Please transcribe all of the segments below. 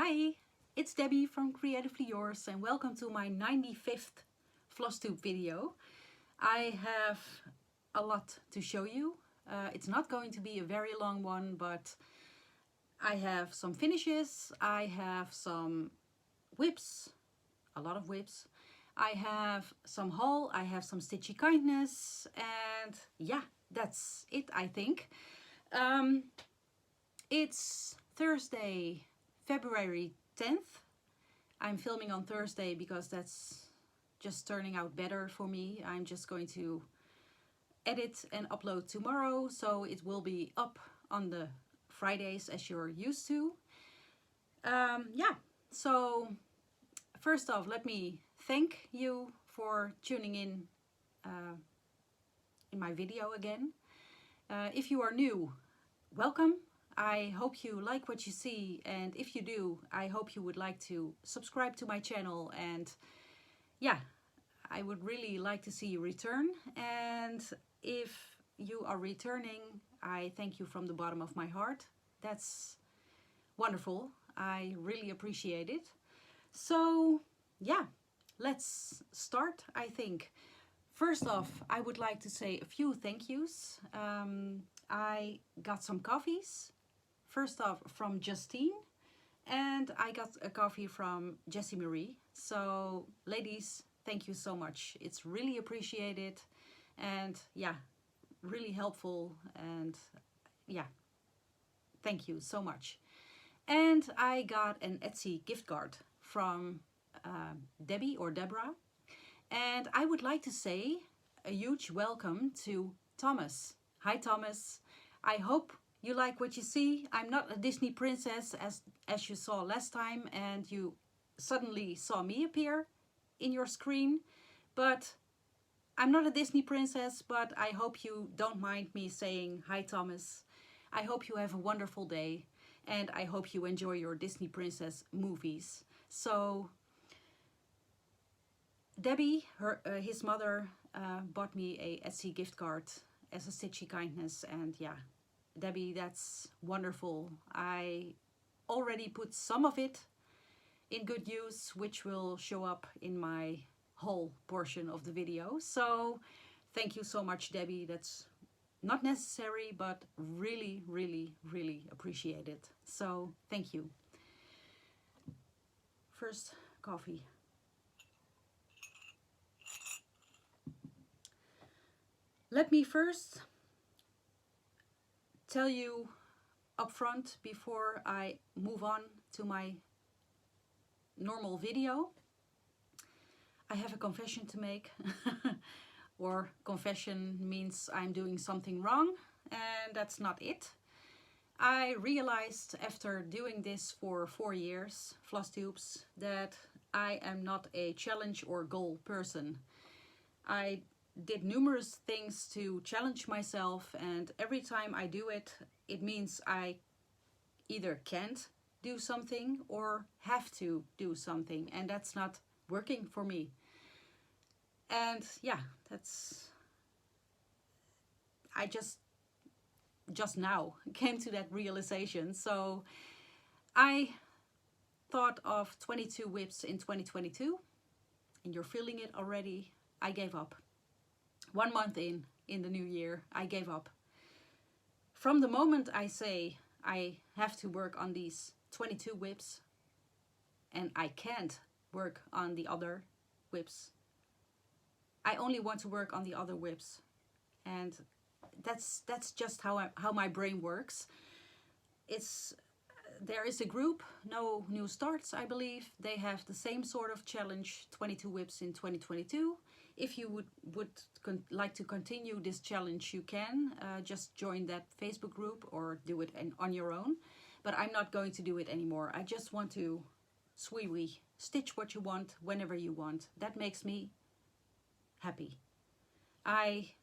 Hi, it's Debbie from Creatively Yours and welcome to my 95th Flosstube video. I have a lot to show you. It's not going to be a very long one, but I have some finishes, I have some WIPS, a lot of WIPS. I have some haul, I have some stitchy kindness, and yeah, that's it, I think. It's Thursday, February 10th. I'm filming on Thursday because that's just turning out better for me. I'm just going to edit and upload tomorrow, so it will be up on the Fridays as you're used to. Yeah, so first off, let me thank you for tuning in my video again. If you are new, welcome. I hope you like what you see, and if you do, I hope you would like to subscribe to my channel, and yeah, I would really like to see you return. And if you are returning, I thank you from the bottom of my heart. That's wonderful. I really appreciate it. So yeah, let's start, I think. First off, I would like to say a few thank yous. I got some coffees. First off, from Justine, and I got a coffee from Jessie Marie. So ladies, thank you so much. It's really appreciated, and yeah, really helpful, and yeah, thank you so much. And I got an Etsy gift card from Debbie or Deborah, and I would like to say a huge welcome to Thomas. Hi Thomas, I hope you like what you see. I'm not a Disney princess as you saw last time and you suddenly saw me appear in your screen, but I'm not a Disney princess, but I hope you don't mind me saying hi Thomas. I hope you have a wonderful day, and I hope you enjoy your Disney princess movies. So Debbie, his mother, bought me a Etsy gift card as a stitchy kindness, and yeah, Debbie, that's wonderful. I already put some of it in good use, which will show up in my whole portion of the video. So thank you so much, Debbie. That's not necessary, but really, really, really appreciate it. So thank you. First, coffee. Let me first tell you up front, before I move on to my normal video, I have a confession to make. Or confession means I'm doing something wrong, and that's not it. I realized after doing this for 4 years, Flosstubes, that I am not a challenge or goal person. I did numerous things to challenge myself, and every time I do it, it means I either can't do something or have to do something, and that's not working for me. And yeah, I just now came to that realization. So I thought of 22 WIPs in 2022, and you're feeling it already. I gave up. 1 month in the new year, I gave up. From the moment I say I have to work on these 22 WIPs and I can't work on the other WIPs, I only want to work on the other WIPs. And that's just how my brain works. There is a group, No New Starts, I believe. They have the same sort of challenge, 22 WIPs in 2022. If you would like to continue this challenge, you can just join that Facebook group or do it on your own. But I'm not going to do it anymore. I just want to stitch what you want whenever you want. That makes me happy. There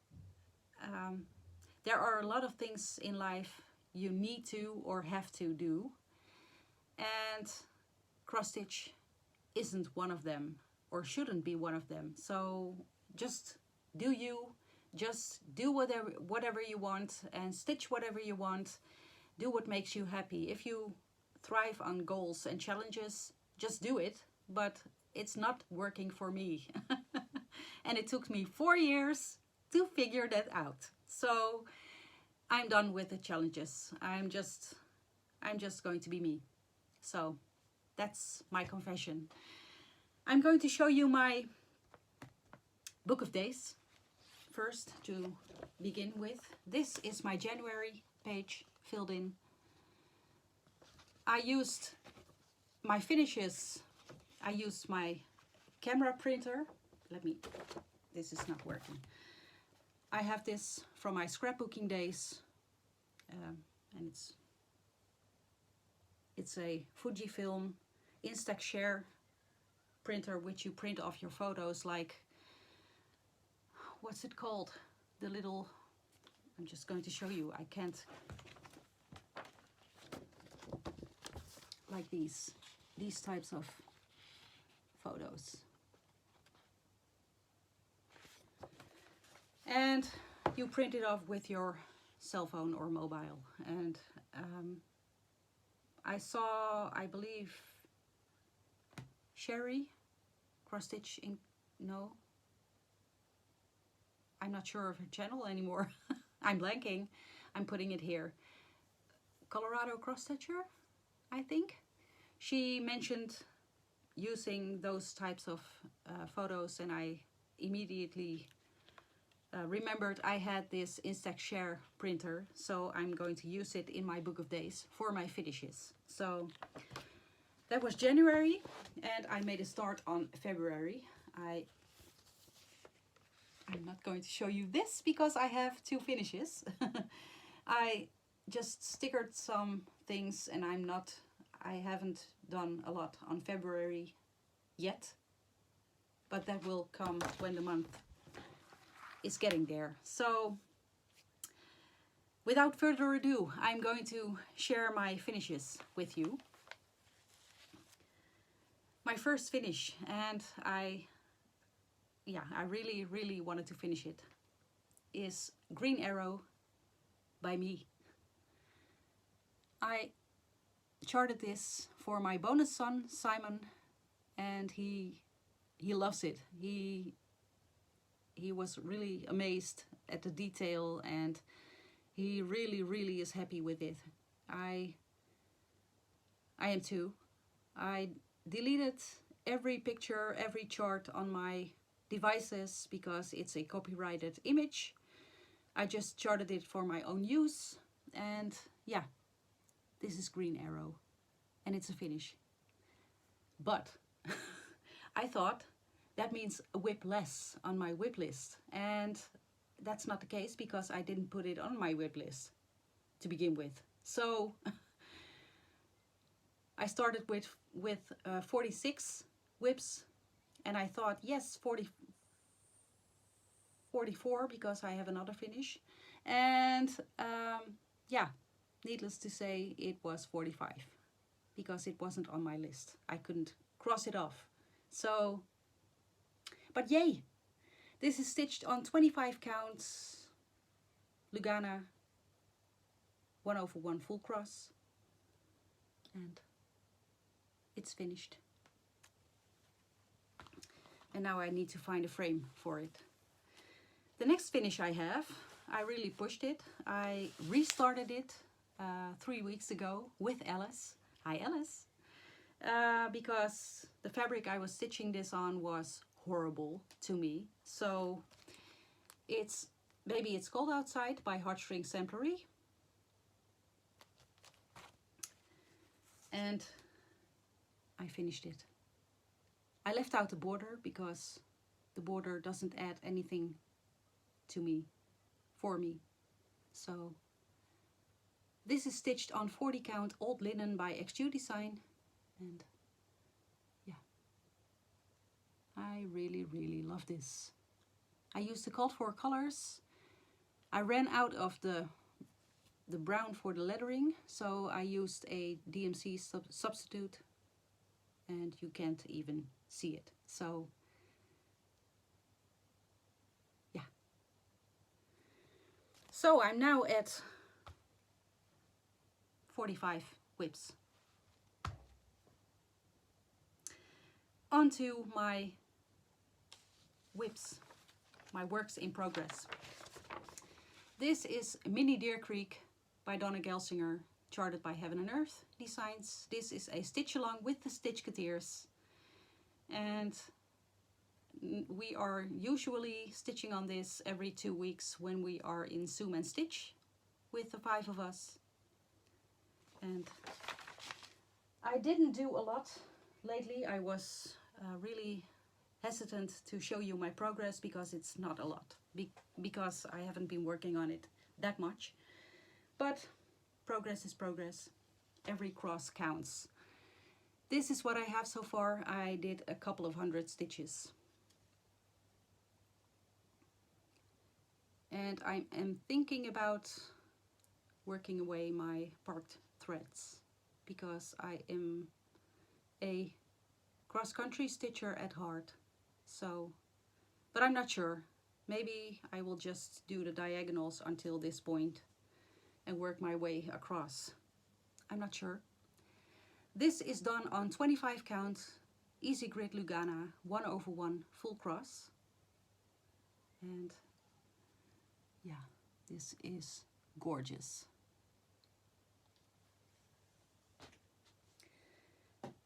are a lot of things in life you need to or have to do, and cross stitch isn't one of them, or shouldn't be one of them. So just do you, just do whatever you want and stitch whatever you want. Do what makes you happy. If you thrive on goals and challenges, just do it. But it's not working for me. And it took me 4 years to figure that out. So I'm done with the challenges. I'm just going to be me. So that's my confession. I'm going to show you my book of days first to begin with. This is my January page filled in. I used my finishes. I used my camera printer. This is not working. I have this from my scrapbooking days, and it's a Fujifilm Instax Share printer, which you print off your photos, like, what's it called? The little, I'm just going to show you. I can't, like these types of photos. And you print it off with your cell phone or mobile. And I saw, I believe, Sherry cross stitch in, no, I'm not sure of her channel anymore. I'm blanking. I'm putting it here. Colorado cross stitcher, I think. She mentioned using those types of photos, and I immediately remembered I had this Instax Share printer, so I'm going to use it in my book of days for my finishes. So that was January, and I made a start on February. I'm not going to show you this because I have 2 finishes. I just stickered some things, and I haven't done a lot on February yet, but that will come when the month is getting there. So without further ado, I'm going to share my finishes with you. My first finish, and I really wanted to finish it, is Green Arrow by me. I charted this for my bonus son, Simon, and he loves it. He was really amazed at the detail, and he really is happy with it. I am too. I deleted every picture, every chart on my devices because it's a copyrighted image. I just charted it for my own use, and yeah, this is Green Arrow, and it's a finish. But I thought that means a WIP less on my WIP list, and that's not the case because I didn't put it on my WIP list to begin with. So I started with 46 WIPs, and I thought, yes, 44 because I have another finish, and yeah, needless to say, it was 45 because it wasn't on my list. I couldn't cross it off. So, but yay, this is stitched on 25 counts Lugana 1/1 full cross, and it's finished. And now I need to find a frame for it. The next finish I have, I really pushed it. I restarted it 3 weeks ago with Alice. Hi Alice. Because the fabric I was stitching this on was horrible to me. So it's Baby It's Cold Outside by Heartstring Samplery. And I finished it. I left out the border because the border doesn't add anything to me, for me. So this is stitched on 40 count old linen by XU Design, and yeah, I really love this. I used the called for colors. I ran out of the brown for the lettering, so I used a DMC substitute, and you can't even see it. So yeah. So I'm now at 45 WIPs. onto my WIPS, my works in progress. This is Mini Deer Creek by Donna Gelsinger, charted by Heaven and Earth Designs. This is a stitch along with the Stitchketeers, and we are usually stitching on this every 2 weeks when we are in Zoom and Stitch with the 5 of us. And I didn't do a lot lately. I was really hesitant to show you my progress because it's not a lot, because I haven't been working on it that much. But progress is progress. Every cross counts. This is what I have so far. I did a couple of 100 stitches. And I am thinking about working away my parked threads, because I am a cross-country stitcher at heart. So, but I'm not sure. Maybe I will just do the diagonals until this point and work my way across. I'm not sure. This is done on 25 count easy grid Lugana 1/1 full cross. And yeah, this is gorgeous.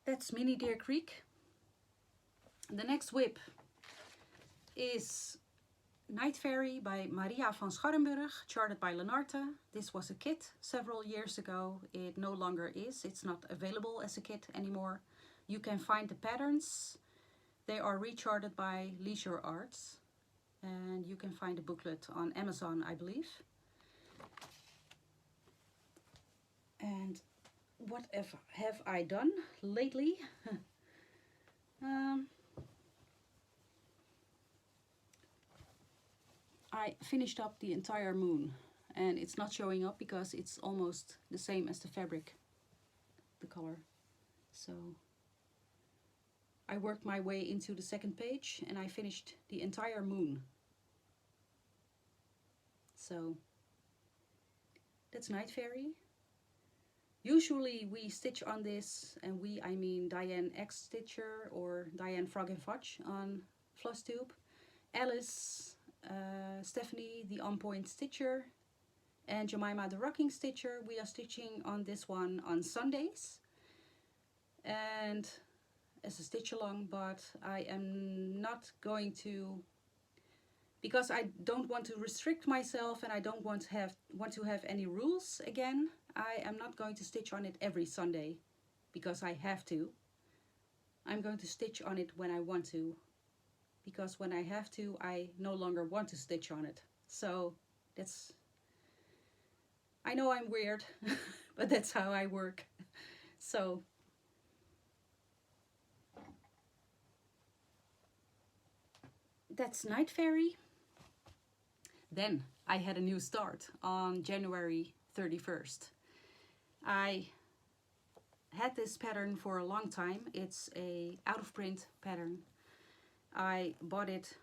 That's Mini Deer Creek. The next WIP is Night Fairy by Maria van Scharrenburg, charted by Lenarte. This was a kit several years ago. It no longer is. It's not available as a kit anymore. You can find the patterns. They are recharted by Leisure Arts. And you can find the booklet on Amazon, I believe. And what have I done lately? I finished up the entire moon, and it's not showing up because it's almost the same as the fabric, the color. So I worked my way into the second page and I finished the entire moon. So that's Night Fairy. Usually we stitch on this, and I mean Diane X Stitcher or Diane Frog and Fudge on Flosstube, Alice, Stephanie the On Point Stitcher, and Jemima the Rocking Stitcher. We are stitching on this one on Sundays and as a stitch along, but I am not going to, because I don't want to restrict myself and I don't want to have any rules again. I am not going to stitch on it every Sunday because I have to. I'm going to stitch on it when I want to, because when I have to, I no longer want to stitch on it. So that's, I know I'm weird, but that's how I work. So that's Night Fairy. Then I had a new start on January 31st. I had this pattern for a long time. It's a out of print pattern. I bought it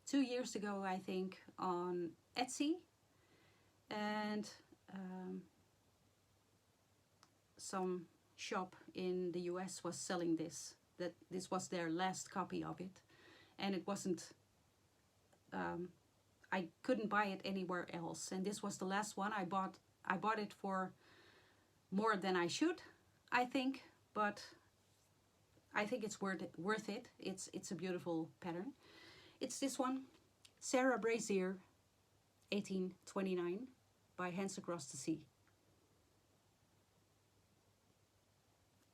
2 years ago, I think, on Etsy, and some shop in the US was selling this. That this was their last copy of it, and it wasn't. I couldn't buy it anywhere else, and this was the last one I bought. I bought it for more than I should, I think, but I think it's worth it. It's a beautiful pattern. It's this one, Sarah Brazier, 1829, by Hands Across the Sea.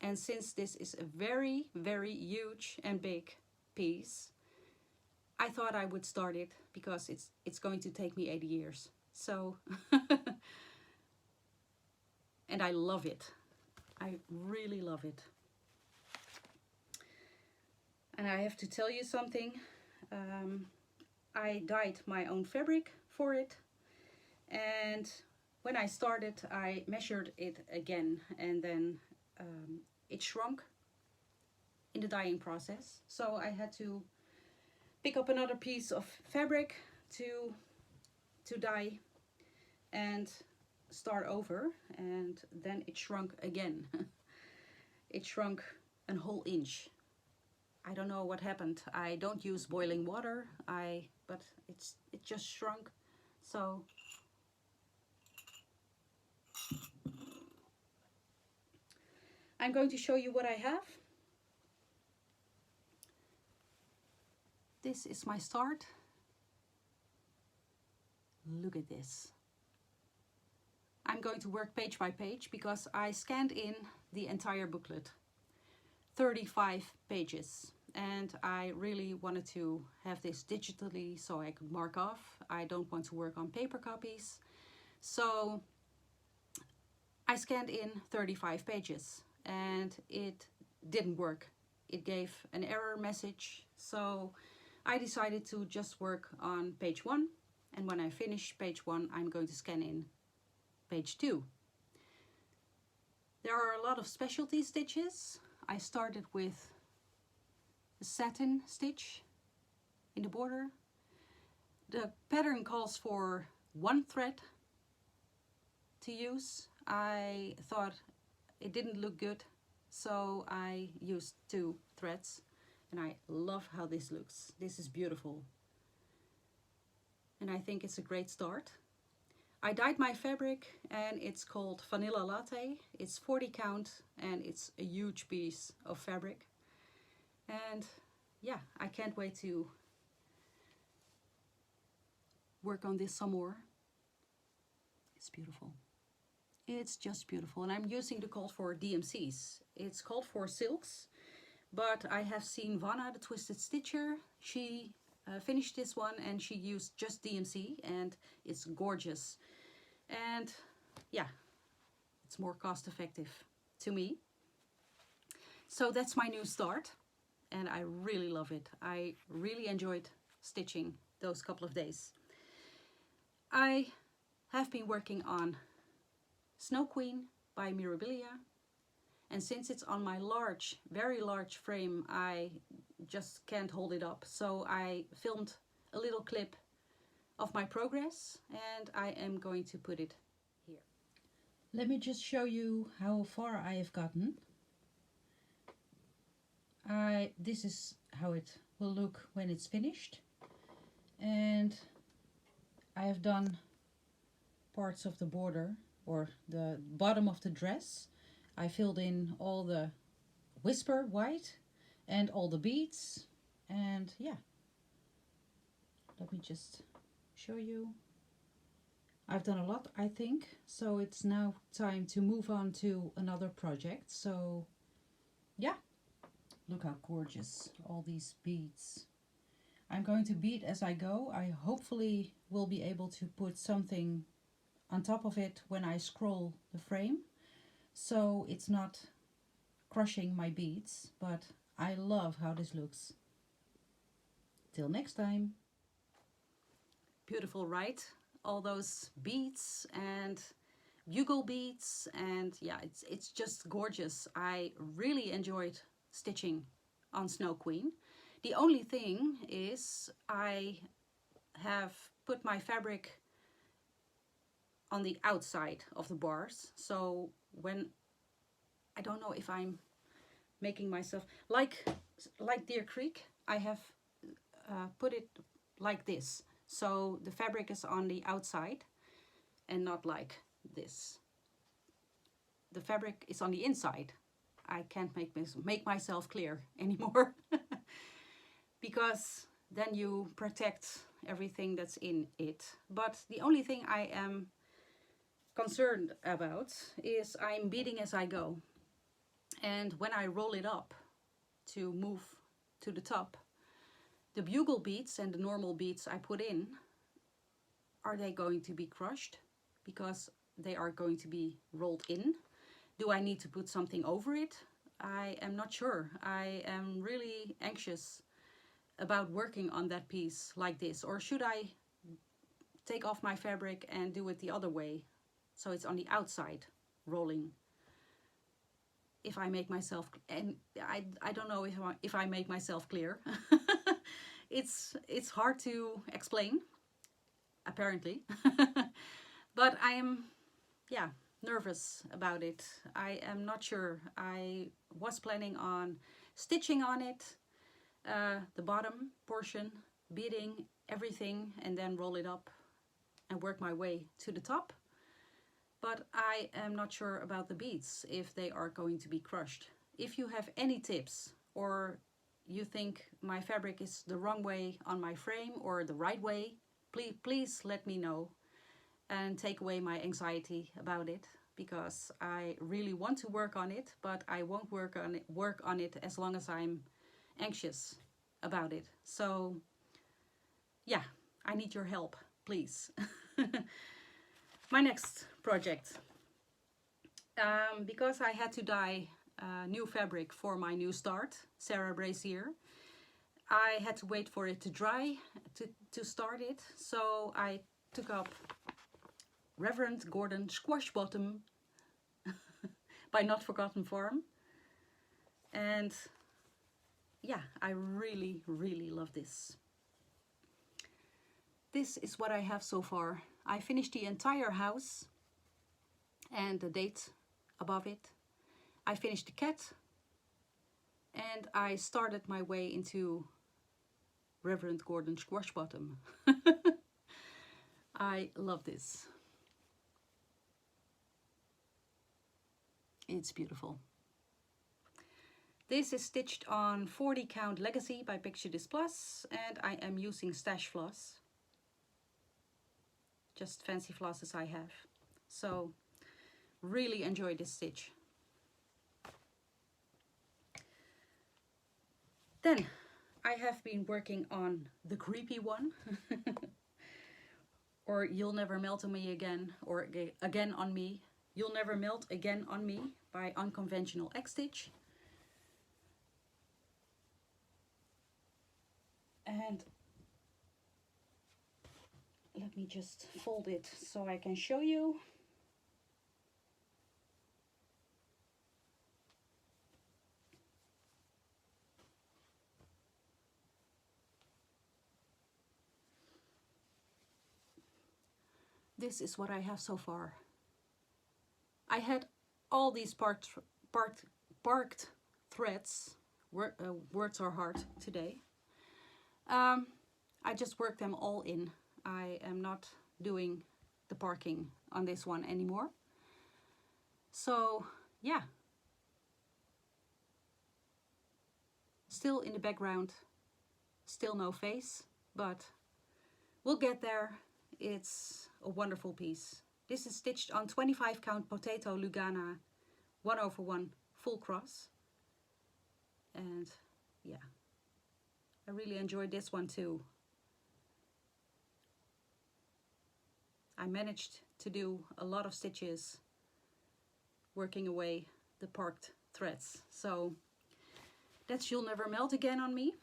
And since this is a very, very huge and big piece, I thought I would start it because it's going to take me 80 years. So, and I love it. I really love it. And I have to tell you something. I dyed my own fabric for it. And when I started, I measured it again, and then it shrunk in the dyeing process. So I had to pick up another piece of fabric to dye and start over, and then it shrunk again. It shrunk a whole inch. I don't know what happened. I don't use boiling water, but it just shrunk. So I'm going to show you what I have. This is my start. Look at this. I'm going to work page by page because I scanned in the entire booklet. 35 pages. And I really wanted to have this digitally so I could mark off. I don't want to work on paper copies. So I scanned in 35 pages and it didn't work. It gave an error message. So I decided to just work on page 1. And when I finish page 1, I'm going to scan in page 2. There are a lot of specialty stitches. I started with a satin stitch in the border. The pattern calls for 1 thread to use. I thought it didn't look good, so I used 2 threads, and I love how this looks. This is beautiful, and I think it's a great start. I dyed my fabric, and it's called Vanilla Latte. It's 40 count, and it's a huge piece of fabric. And yeah, I can't wait to work on this some more. It's beautiful. It's just beautiful. And I'm using the called for DMCs. It's called for silks, but I have seen Vanna, the Twisted Stitcher. She finished this one and she used just DMC, and it's gorgeous. And yeah, it's more cost effective to me. So that's my new start, and I really love it. I really enjoyed stitching those couple of days. I have been working on Snow Queen by Mirabilia, and since it's on my large, very large frame, I just can't hold it up. So I filmed a little clip of my progress, and I am going to put it here. Let me just show you how far I have gotten. This is how it will look when it's finished, and I have done parts of the border or the bottom of the dress. I filled in all the whisper white and all the beads, and yeah, let me just show you. I've done a lot, I think, so it's now time to move on to another project. So yeah, look how gorgeous all these beads. I'm going to bead as I go. I hopefully will be able to put something on top of it when I scroll the frame, so it's not crushing my beads, but I love how this looks. Till next time. Beautiful, right? All those beads and bugle beads, and yeah, it's just gorgeous. I really enjoyed stitching on Snow Queen. The only thing is I have put my fabric on the outside of the bars, so when, I don't know if I'm making myself like Deer Creek, I have put it like this, so the fabric is on the outside and not like this. The fabric is on the inside. I can't make myself clear anymore because then you protect everything that's in it. But the only thing I am concerned about is I'm beading as I go, and when I roll it up to move to the top, the bugle beads and the normal beads I put in, are they going to be crushed because they are going to be rolled in? Do I need to put something over it? I am not sure. I am really anxious about working on that piece like this, or should I take off my fabric and do it the other way, so it's on the outside rolling? If I make myself, and I don't know if I make myself clear. It's hard to explain, apparently. But I am, yeah, nervous about it. I am not sure. I was planning on stitching on it, the bottom portion, beading everything, and then roll it up and work my way to the top. But I am not sure about the beads, if they are going to be crushed. If you have any tips, or you think my fabric is the wrong way on my frame or the right way, please let me know and take away my anxiety about it, because I really want to work on it, but I won't work on it as long as I'm anxious about it. So yeah, I need your help, please. My next project, because I had to dye new fabric for my new start, Sarah Brazier, I had to wait for it to dry to start it. So I took up Reverend Gordon Squash Bottom by Not Forgotten Farm. And yeah, I really, really love this. This is what I have so far. I finished the entire house and the date above it. I finished the cat and I started my way into Reverend Gordon Squash Bottom. I love this. It's beautiful. This is stitched on 40 count Legacy by Picture This Plus, and I am using stash floss. Just fancy flosses I have. So really enjoy this stitch. Then I have been working on the creepy one. Or You'll Never Melt on Me Again, or Again on Me. You'll Never Melt Again on Me by Unconventional X Stitch. And let me just fold it so I can show you. This is what I have so far. I had all these parked threads. Words are hard today. I just worked them all in. I am not doing the parking on this one anymore. So yeah, still in the background, still no face, but we'll get there. It's a wonderful piece. This is stitched on 25 count Potato Lugana 1/1 full cross. And yeah, I really enjoyed this one too. I managed to do a lot of stitches working away the parked threads. So that's You'll Never Melt Again on Me.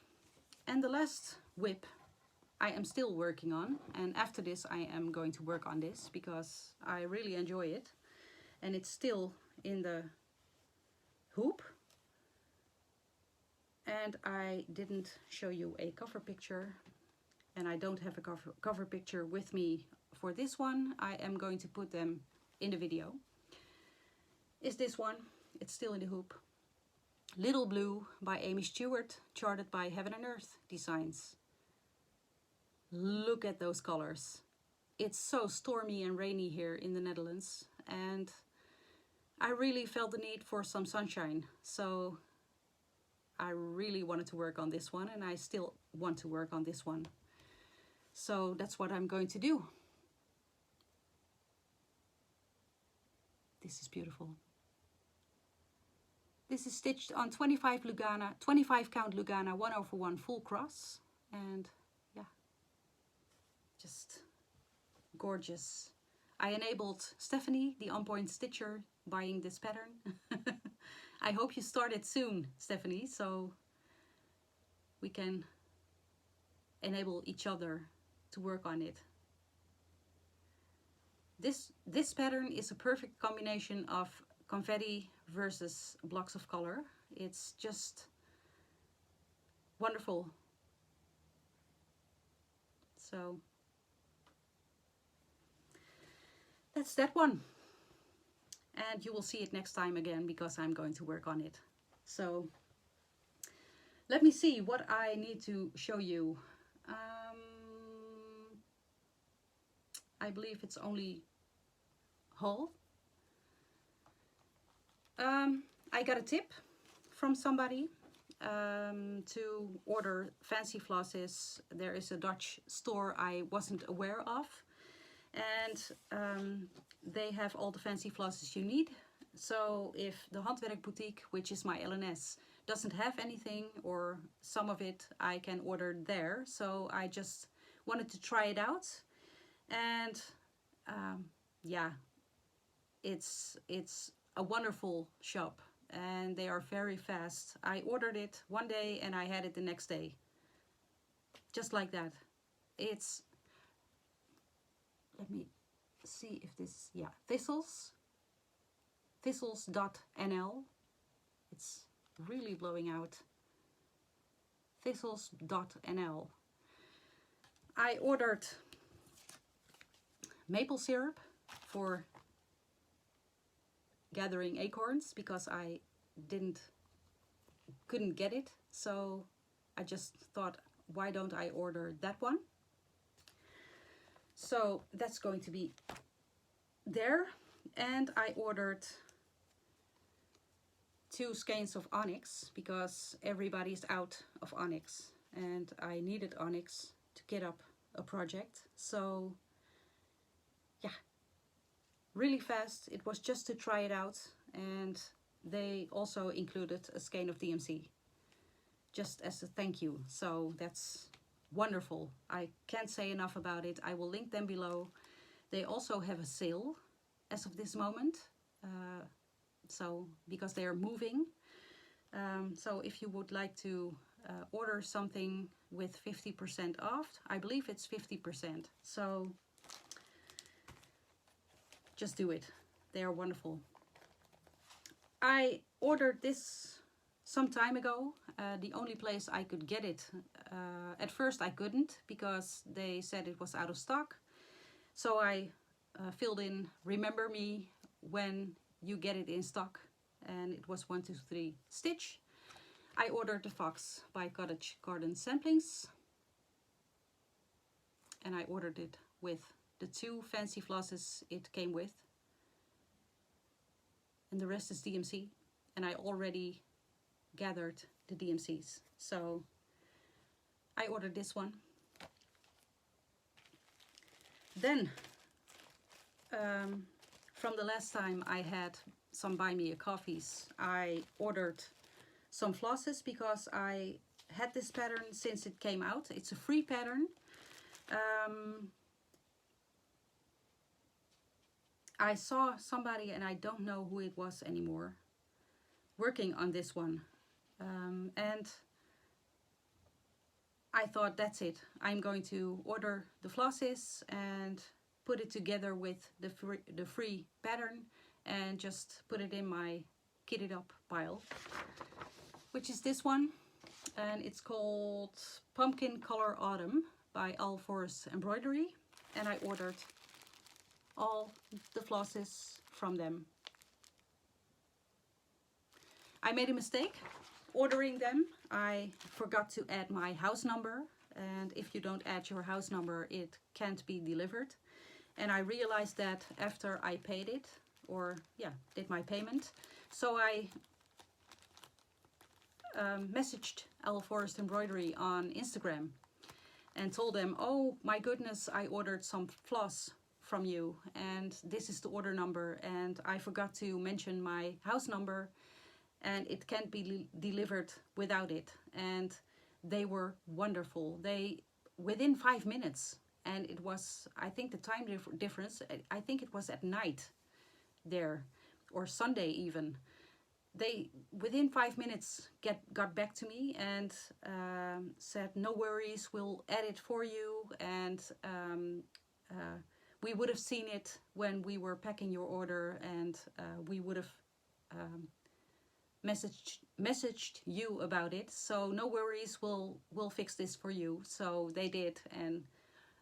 And the last whip I am still working on, and after this I am going to work on this because I really enjoy it, and it's still in the hoop. And I didn't show you a cover picture, and I don't have a cover picture with me for this one. I am going to put them in the video. Is this one? It's still in the hoop. Little Blue by Amy Stewart, charted by Heaven and Earth Designs. Look at those colors. It's so stormy and rainy here in the Netherlands, and I really felt the need for some sunshine. So I really wanted to work on this one, and I still want to work on this one. So that's what I'm going to do. This is beautiful. This is stitched on 25 count Lugana 1/1 full cross, and yeah, just gorgeous. I enabled Stephanie, the On Point Stitcher, buying this pattern. I hope you start it soon, Stephanie, so we can enable each other to work on it. This pattern is a perfect combination of confetti versus blocks of color. It's just wonderful. So that's that one. And you will see it next time again because I'm going to work on it. So Let me see what I need to show you. I believe it's only haul. I got a tip from somebody to order fancy flosses. There is a Dutch store I wasn't aware of, and they have all the fancy flosses you need. So if the Handwerk Boutique, which is my LNS, doesn't have anything or some of it, I can order there. So I just wanted to try it out, and yeah, it's a wonderful shop and they are very fast. I ordered it one day and I had it the next day. Just like that. It's, let me see if this, yeah, thistles.nl. It's really blowing out. Thistles.nl. I ordered maple syrup for gathering acorns because I couldn't get it, so I just thought, why don't I order that one? So that's going to be there. And I ordered 2 skeins of onyx because everybody's out of onyx and I needed onyx to get up a project. So yeah, really fast. It was just to try it out, and they also included a skein of DMC just as a thank you. So that's wonderful. I can't say enough about it. I will link them below. They also have a sale as of this moment, so because they are moving. So if you would like to order something with 50% off, I believe it's 50%. So just do it. They are wonderful. I ordered this some time ago. The only place I could get it, at first I couldn't because they said it was out of stock. So I filled in remember me when you get it in stock, and it was 123 Stitch. I ordered the Fox by Cottage Garden Samplings, and I ordered it with the 2 fancy flosses it came with, and the rest is DMC, and I already gathered the DMCs, so I ordered this one. Then from the last time I had some Buy Me a Coffees, I ordered some flosses because I had this pattern since it came out. It's a free pattern. I saw somebody, and I don't know who it was anymore, working on this one, and I thought, that's it. I'm going to order the flosses and put it together with the free pattern and just put it in my kitted up pile, which is this one, and it's called Pumpkin Color Autumn by All Forest Embroidery, and I ordered all the flosses from them. I made a mistake ordering them. I forgot to add my house number, and if you don't add your house number, it can't be delivered. And I realized that after I paid it, or yeah, did my payment. So I messaged All Forest Embroidery on Instagram and told them, oh my goodness, I ordered some floss from you and this is the order number, and I forgot to mention my house number and it can't be delivered without it. And they were wonderful. They, within 5 minutes, and it was, I think the time difference, I think it was at night there, or Sunday even. They, within 5 minutes, got back to me and said, no worries, we'll add it for you, and we would have seen it when we were packing your order, and we would have messaged you about it, so no worries, we'll fix this for you. So they did, and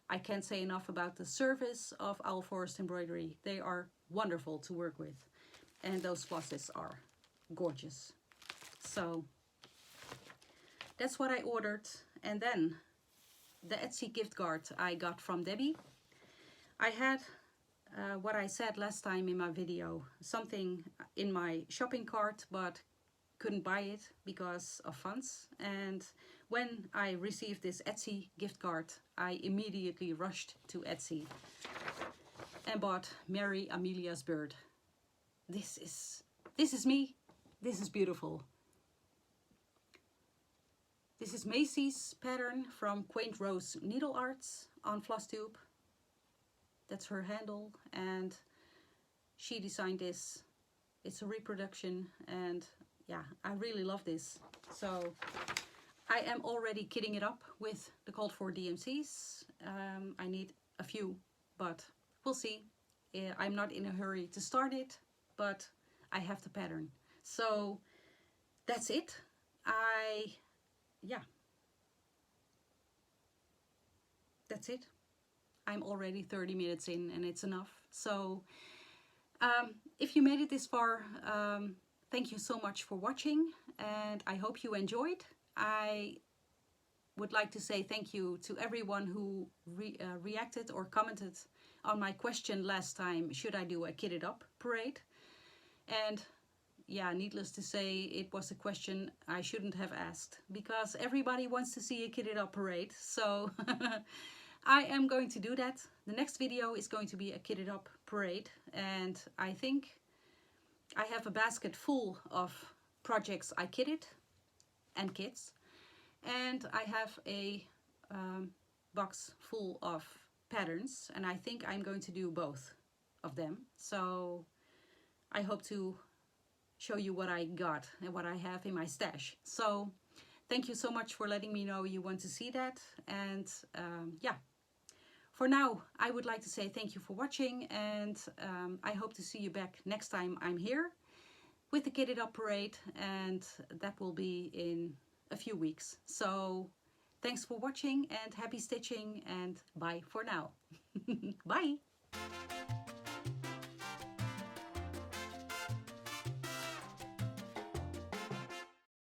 I can't say enough about the service of All Forest Embroidery. They are wonderful to work with, and those flosses are gorgeous. So that's what I ordered. And then the Etsy gift card I got from Debbie. I had what I said last time in my video, something in my shopping cart, but couldn't buy it because of funds. And when I received this Etsy gift card, I immediately rushed to Etsy and bought Mary Amelia's bird. This is me. This is beautiful. This is Macy's pattern from Quaint Rose Needle Arts on Flosstube. That's her handle, and she designed this. It's a reproduction, and yeah, I really love this. So I am already kitting it up with the called for DMCs. I need a few, but we'll see. I'm not in a hurry to start it, but I have the pattern. So that's it. Yeah, that's it. I'm already 30 minutes in, and it's enough. So if you made it this far, thank you so much for watching, and I hope you enjoyed. I would like to say thank you to everyone who reacted or commented on my question last time, should I do a kitted up parade? And yeah, needless to say, it was a question I shouldn't have asked, because everybody wants to see a kitted up parade. So I am going to do that. The next video is going to be a kitted up parade, and I think I have a basket full of projects I kitted and kits, and I have a box full of patterns, and I think I'm going to do both of them. So I hope to show you what I got and what I have in my stash. So thank you so much for letting me know you want to see that. And yeah, for now I would like to say thank you for watching, and I hope to see you back next time I'm here with the Kitted Up Parade, and that will be in a few weeks. So thanks for watching and happy stitching, and bye for now. Bye!